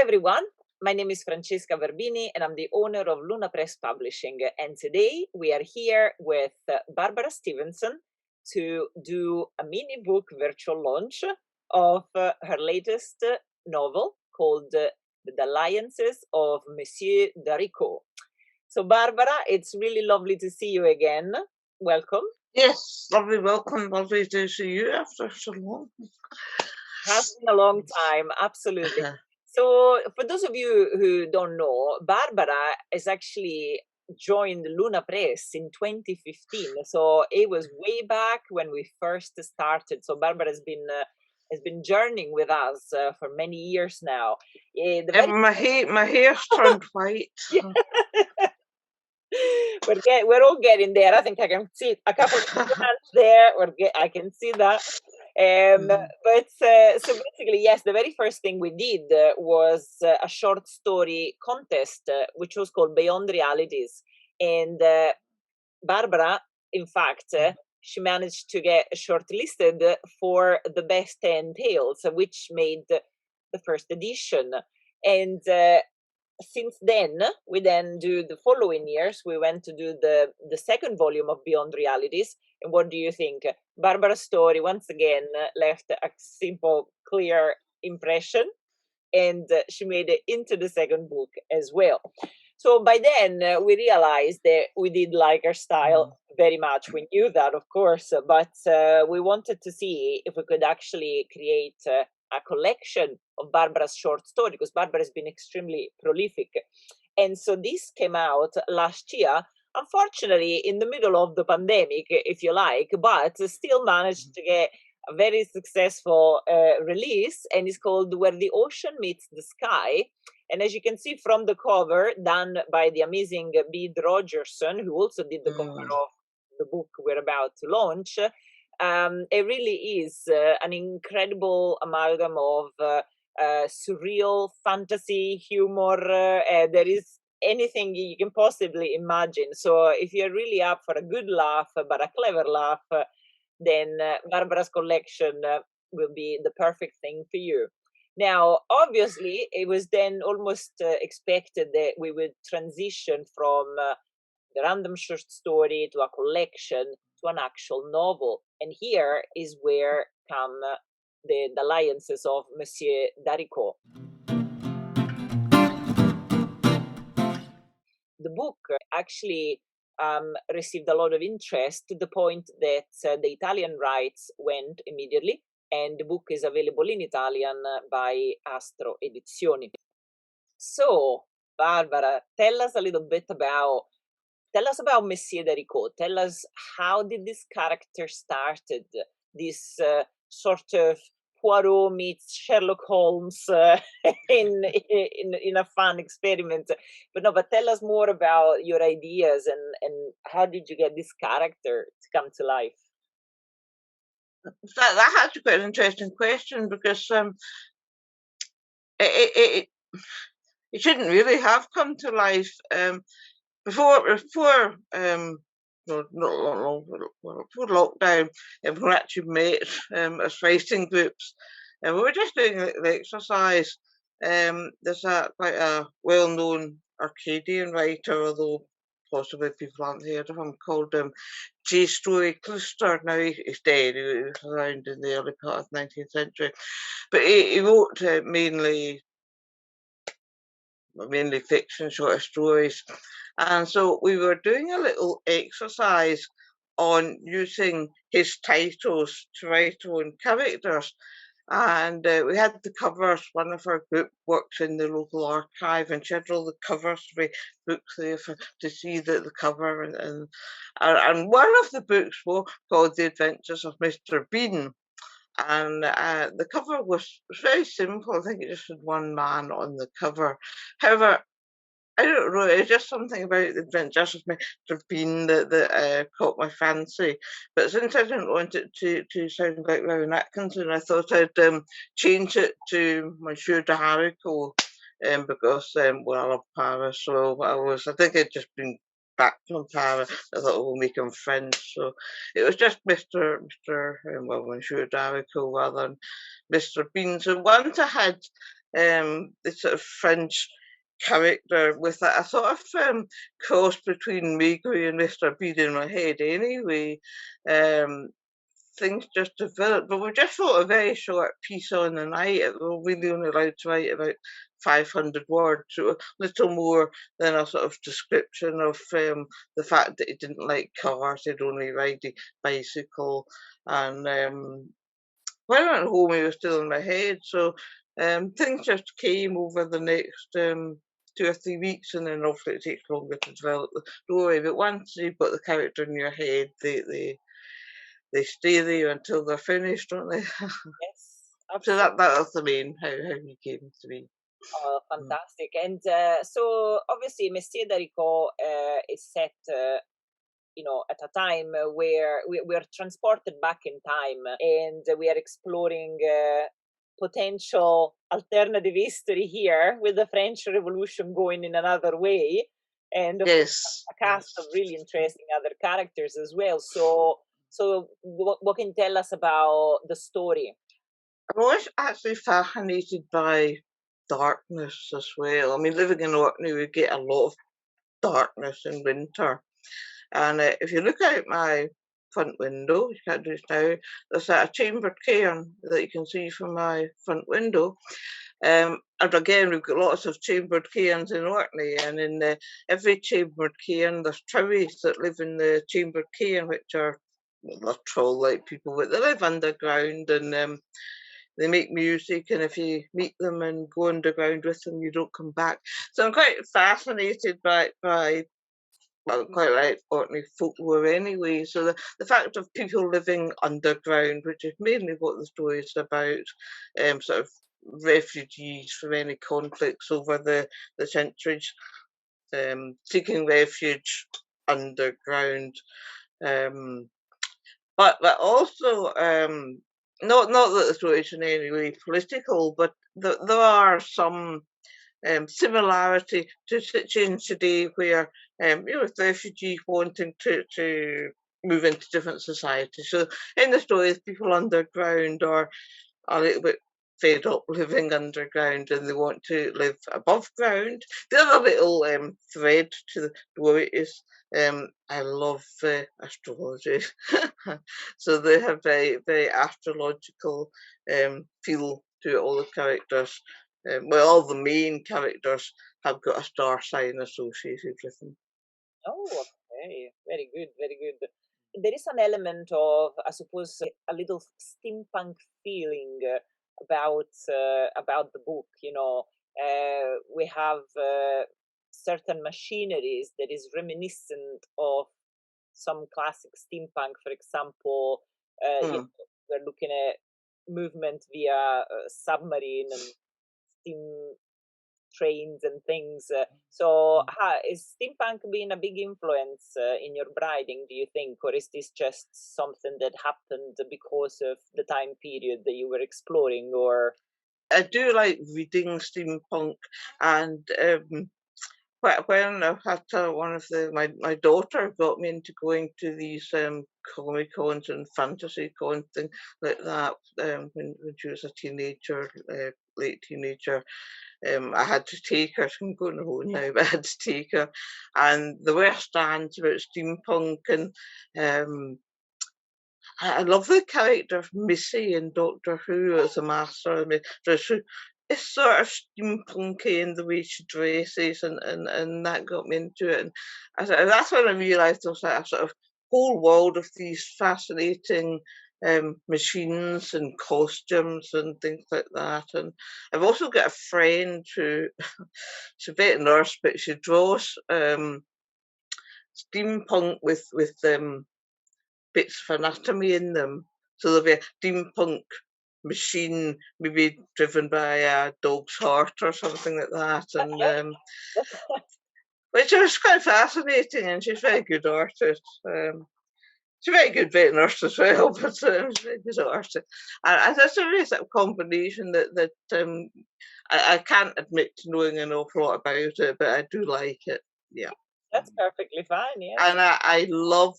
everyone. My name is Francesca Verbini and I'm the owner of Luna Press Publishing. And today we are here with Barbara Stevenson to do a mini book virtual launch of her latest novel called The Dalliances of Monsieur D'Haricot. So Barbara, it's really lovely to see you again. Welcome. Yes, lovely welcome. Lovely to see you after so long. Has been a long time, absolutely. So for those of you who don't know, Barbara has actually joined Luna Press in 2015. So it was way back when we first started. So Barbara has been journeying with us for many years now. My hair's turned white. We're all getting there. I think I can see a couple of plants there. I can see that. But so basically, yes, the very first thing we did was a short story contest, which was called Beyond Realities. And Barbara, in fact, she managed to get shortlisted for the best 10 tales, which made the first edition. And since then, we then do the following years, we went to do the second volume of Beyond Realities. And what do you think? Barbara's story, once again, left a simple, clear impression. And she made it into the second book as well. So by then, we realized that we did like her style very much. We knew that, of course, but we wanted to see if we could actually create a collection of Barbara's short story, because Barbara has been extremely prolific. And so this came out last year, unfortunately, in the middle of the pandemic, if you like, but still managed to get a very successful release, and it's called Where the Ocean Meets the Sky. And as you can see from the cover, done by the amazing Bede Rogerson, who also did the cover of the book we're about to launch, it really is an incredible amalgam of surreal fantasy, humor. There is anything you can possibly imagine. So if you're really up for a good laugh, but a clever laugh, then Barbara's collection will be the perfect thing for you. Now, obviously, it was then almost expected that we would transition from the random short story to a collection to an actual novel. And here is where come the Dalliances of Monsieur D'Haricot. The book actually received a lot of interest, to the point that the Italian rights went immediately, and the book is available in Italian by Astro Edizioni. So, Barbara, tell us a little bit about Monsieur D'Haricot. Tell us, how did this character started? This sort of Poirot meets Sherlock Holmes in a fun experiment. But tell us more about your ideas and how did you get this character to come to life? That's quite an interesting question, because it shouldn't really have come to life. Before lockdown, we actually met as writing groups, and we were just doing the exercise. There's quite a well-known Arcadian writer, although possibly people haven't heard of him, called J. Story Cluster. Now he's dead. He was around in the early part of the 19th century, but he wrote mainly fiction, short stories. And so we were doing a little exercise on using his titles to write our own characters. And we had the covers. One of our group works in the local archive, and she had all the covers for the books there to see the cover. And one of the books was called The Adventures of Mr. Bede. And the cover was very simple. I think it just had one man on the cover. However, I don't know, it's just something about the Adventures of Mr. Bede that caught my fancy. But since I didn't want it to sound like Rowan Atkinson, I thought I'd change it to Monsieur D'Haricot, because I love Paris. So I think I'd just been back from Paris. I thought we'll make him friends. So it was just Monsieur D'Haricot rather than Mr. Bede. So once I had the sort of French character with a sort of cross between Migri and Mr. Bede in my head anyway. Things just developed, but we just wrote a very short piece on the night. We're really only allowed to write about 500 words, so a little more than a sort of description of the fact that he didn't like cars, he'd only ride a bicycle, and when I went home he was still in my head, so things just came over the next 2 or 3 weeks, and then obviously it takes longer to develop the story, but once you've got the character in your head, they stay there until they're finished, don't they? Yes, So absolutely. that was the main how he came to be. Oh, fantastic. And so obviously Monsieur D'Haricot is set at a time where we're transported back in time, and we are exploring potential alternative history here, with the French Revolution going in another way, and of course Yes. a cast of really interesting other characters as well. So what can you tell us about the story? I'm always actually fascinated by darkness as well. I mean, living in Orkney, we get a lot of darkness in winter. And if you look out my front window, you can't do it now, there's a chambered cairn that you can see from my front window. And again, we've got lots of chambered cairns in Orkney, and in every chambered cairn, there's trowries that live in the chambered cairn, which are troll-like people, but they live underground, and they make music, and if you meet them and go underground with them, you don't come back. So I'm quite fascinated by well, quite like Orkney folklore anyway. So the fact of people living underground, which is mainly what the story is about, sort of refugees from any conflicts over the centuries, seeking refuge underground. But also, not that the story is in any way political, but there are some similarity to situations today where with refugees wanting to move into different societies. So in the stories, people underground are a little bit fed up living underground, and they want to live above ground. The other little thread to the story is I love astrology. So they have very astrological feel to all the characters. Well, all the main characters have got a star sign associated with them. Oh, okay. Very good, very good. There is an element of, I suppose, a little steampunk feeling about the book. We have certain machineries that is reminiscent of some classic steampunk. For example, Hmm. we're looking at movement via submarine and steam trains and things. So, is steampunk being a big influence in your writing, do you think, or is this just something that happened because of the time period that you were exploring? Or I do like reading steampunk, and when I had one of my daughter got me into going to these comic cons and fantasy cons, things like that, when she was a teenager, late teenager. I had to take her. I'm going home now, but I had to take her, and there were stands about steampunk, and I love the character of Missy in Doctor Who as a master of mystery. It's sort of steampunky in the way she dresses, and that got me into it. And that's when I realised there was like a sort of whole world of these fascinating machines and costumes and things like that. And I've also got a friend who she's a vet nurse, but she draws steampunk with bits of anatomy in them. So there'll be a steampunk machine, maybe driven by a dog's heart or something like that, and which was quite fascinating. And she's a very good artist. She's a very good vet nurse as well, but she's a very good artist. And that's a really sort of combination that I can't admit to knowing an awful lot about it, but I do like it. Yeah. that's perfectly fine. Yes. And I love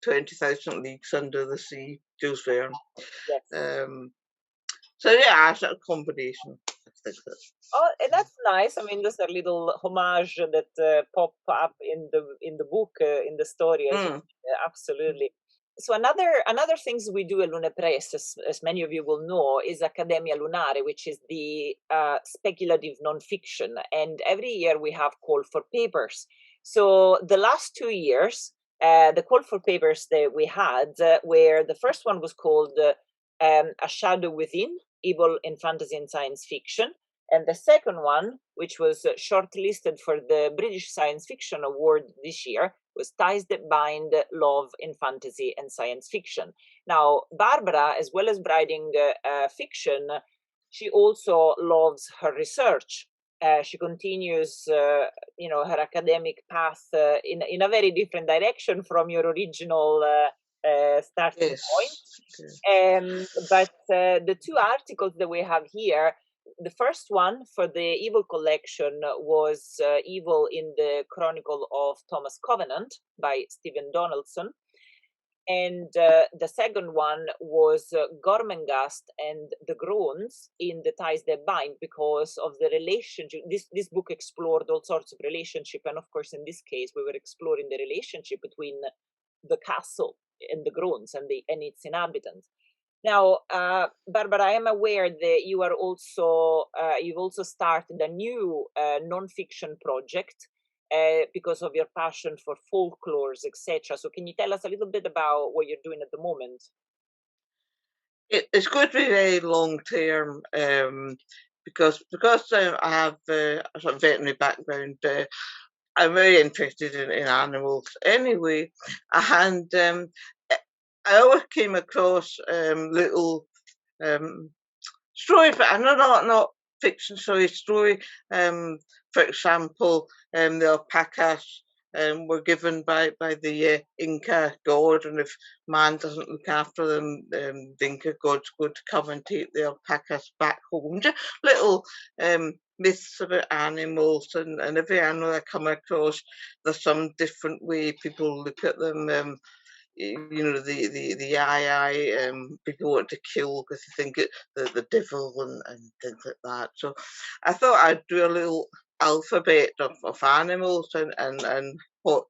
20,000 Leagues Under the Sea, Jules Verne. Yes. Um, So yeah, it's a combination. I think that's. Oh, and that's nice. I mean, those are little homage that pop up in the book, in the story, as you, absolutely. So another things we do at Luna Press, as many of you will know, is Accademia Lunare, which is the speculative nonfiction. And every year we have call for papers. So the last 2 years, the call for papers that we had, where the first one was called A Shadow Within, Evil in Fantasy and Science Fiction. And the second one, which was shortlisted for the British Science Fiction Award this year, was Ties That Bind, Love in Fantasy and Science Fiction. Now, Barbara, as well as writing fiction, she also loves her research. She continues, her academic path in a very different direction from your original starting point. But the two articles that we have here, the first one for the Evil collection was Evil in the Chronicle of Thomas Covenant by Stephen Donaldson. And the second one was Gormenghast and the Groans in The Ties That Bind, because of the relationship. This book explored all sorts of relationship. And of course, in this case, we were exploring the relationship between the castle and the Groans and its inhabitants. Now, Barbara, I am aware that you are also you've also started a new non-fiction project because of your passion for folklores, etc. So, can you tell us a little bit about what you're doing at the moment? It's going to be very long term because I have a sort of veterinary background. I'm very interested in animals anyway, and I always came across little stories, but I know not fiction story. For example, the alpacas were given by the Inca god, and if man doesn't look after them, the Inca god's going to come and take the alpacas back home. Just little myths about animals, and every animal I come across, there's some different way people look at them. The people want to kill because they think it's the devil and things like that. So I thought I'd do a little alphabet of animals and what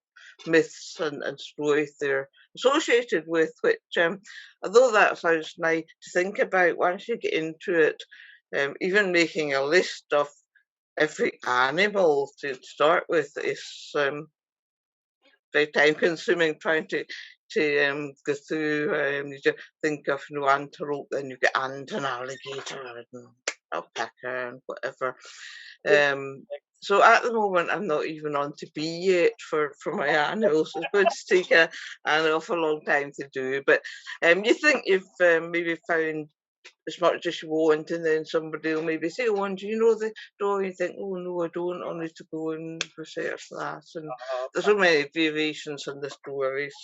myths and stories they're associated with, which although that sounds nice to think about, once you get into it, even making a list of every animal to start with is very time consuming, trying to go through. You just think of antelope, then you get ant and alligator and alpaca and whatever. So at the moment, I'm not even on to B yet for my animals. It's going to take an awful long time to do. But you think you've maybe found as much as you want, and then somebody will maybe say, "Oh, do you know the story?" You think, "Oh no, I don't. I need to go and research that." And there's so many variations in the stories.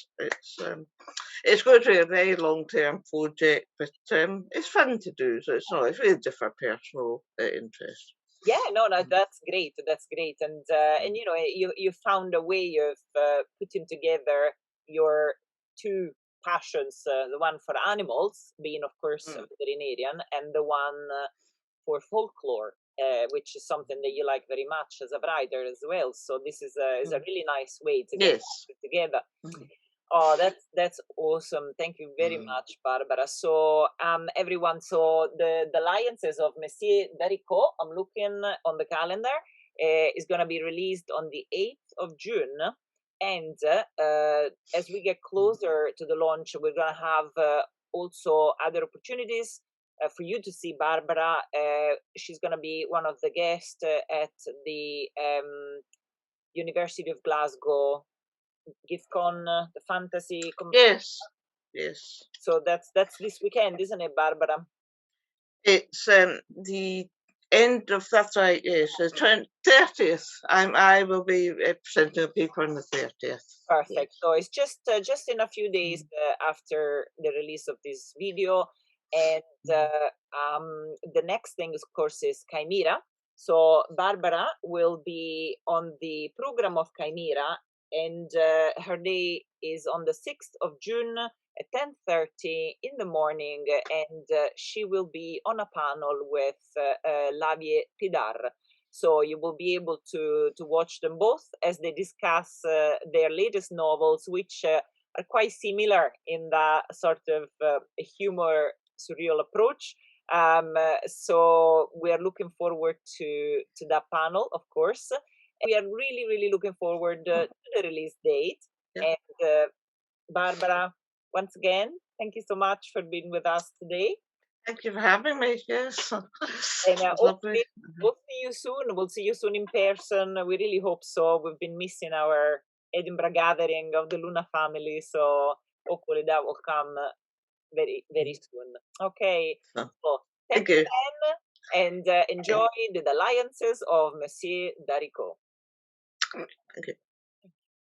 It's going to be a very long-term project, but it's fun to do. So it's really just for personal interest. Yeah, no, that's great. That's great, and you found a way of putting together your two passions: the one for animals, being of course a veterinarian, and the one for folklore, which is something that you like very much as a writer as well. So this is a really nice way to get it together. Oh, that's awesome. Thank you very much, Barbara. So everyone, so the Dalliances of Monsieur D'Haricot, I'm looking on the calendar, is going to be released on the 8th of June. And as we get closer to the launch, we're going to have also other opportunities for you to see Barbara. She's going to be one of the guests at the University of Glasgow GiftCon, the fantasy. Yes. So that's this weekend, isn't it, Barbara? It's the end of, that's right. Yes, the 30th. I will be presenting a paper on the 30th. Perfect. Yes. So it's just in a few days after the release of this video, and the next thing, of course, is Chimera. So Barbara will be on the program of Chimera and her day is on the 6th of June at 10:30 in the morning, and she will be on a panel with Lavie Pidar. So you will be able to watch them both as they discuss their latest novels, which are quite similar in that sort of humor, surreal approach. So we are looking forward to that panel, of course. We are really, really looking forward to the release date. Yeah. And Barbara, once again, thank you so much for being with us today. Thank you for having me. Yes. And It's lovely. we'll see you soon. We'll see you soon in person. We really hope so. We've been missing our Edinburgh gathering of the Luna family, so hopefully that will come very, very soon. Okay. So, So thank thank you, you. Ben, and enjoy the Dalliances of Monsieur D'Haricot. Thank you.